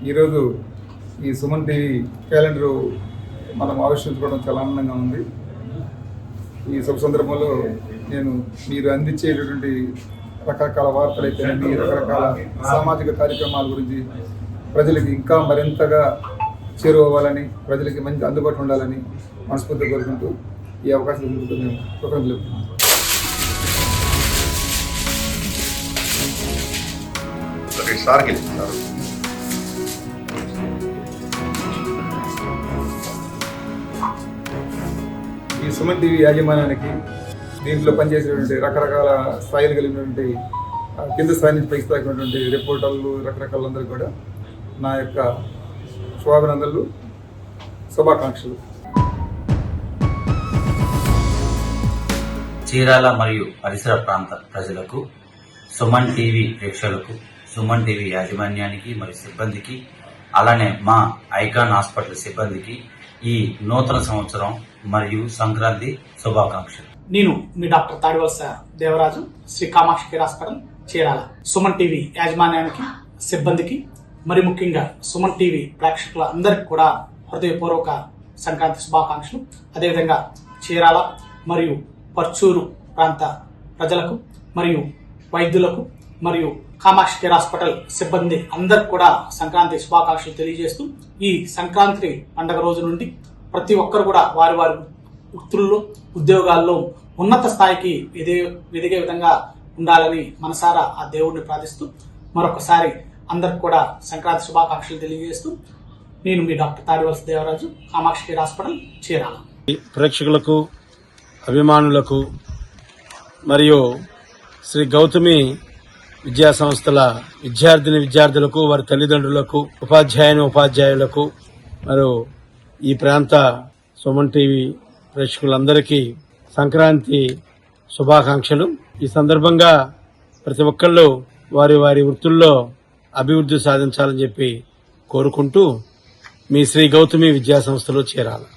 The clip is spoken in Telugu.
ఈరోజు ఈ సుమన్ టీవీ క్యాలెండరు మనం ఆవిష్కరించుకోవడం చాలా ఆనందంగా ఉంది. ఈ శుభ సందర్భంలో నేను మీరు అందించేటటువంటి రకరకాల వార్తలైతేనేమి, రకరకాల సామాజిక కార్యక్రమాల గురించి ప్రజలకి ఇంకా మరింతగా చేరువవ్వాలని, ప్రజలకి మంచి అందుబాటులో ఉండాలని మనస్ఫూర్తిగా కోరుకుంటూ ఈ అవకాశం ఇచ్చినందుకు మేము కృతజ్ఞతలు చెప్తున్నాం. ఈ సుమన్ టీవీ యాజమాన్యానికి, దీంట్లో పనిచేసేటువంటి రకరకాల స్థాయిలు కలిగినటువంటి కింద స్థాయి నుంచి పైకి స్థాయినటువంటి రిపోర్టర్లు, రకరకాలందరూ కూడా నా యొక్క శుభాభినందనలు, శుభాకాంక్షలు. చీరాల మరియు పరిసర ప్రాంత ప్రజలకు, సుమన్ టీవీ ప్రేక్షకులకు, సుమన్ టీవీ యాజమాన్యానికి మరియు సిబ్బందికి, అలానే మా ఐకాన్ హాస్పిటల్ సిబ్బందికి ఈ నూతన సంవత్సరం మరియు సంక్రాంతి శుభాకాంక్షలు. నేను మీ doctor Tadivalasa Devaraju, Shri Kamakshi care hospital, Chirala. Suman TV యాజమాన్యానికి, సిబ్బందికి, మరి ముఖ్యంగా సుమన్ టీవీ ప్రేక్షకుల అందరికీ కూడా హృదయపూర్వక సంక్రాంతి శుభాకాంక్షలు. అదేవిధంగా చీరాల మరియు పర్చూరు ప్రాంత ప్రజలకు మరియు వైద్యులకు మరియు కామాక్షి కేర్ హాస్పిటల్ సిబ్బంది అందరికి కూడా సంక్రాంతి శుభాకాంక్షలు తెలియజేస్తూ, ఈ సంక్రాంతి పండుగ రోజు నుండి ప్రతి ఒక్కరు కూడా వారి వారి వృత్తుల్లో, ఉద్యోగాల్లో ఉన్నత స్థాయికి ఎదిగే విధంగా ఉండాలని మనసారా ఆ దేవుడిని ప్రార్థిస్తూ మరొకసారి అందరికి కూడా సంక్రాంతి శుభాకాంక్షలు తెలియజేస్తూ, నేను మీ doctor Tadivalasa Devaraju, Kamakshi care hospital, Chirala. ప్రేక్షకులకు, అభిమానులకు మరియు శ్రీ గౌతమి విద్యా సంస్థల విద్యార్థులకు, వారి తల్లిదండ్రులకు, ఉపాధ్యాయులకు మరియు ఈ ప్రాంత సుమన్ టీవీ ప్రేక్షకులందరికీ సంక్రాంతి శుభాకాంక్షలు. ఈ సందర్భంగా ప్రతి ఒక్కళ్ళు వారి వారి వృత్తుల్లో అభివృద్ధి సాధించాలని చెప్పి కోరుకుంటూ మీ శ్రీ గౌతమి విద్యా సంస్థలో చేరాలి.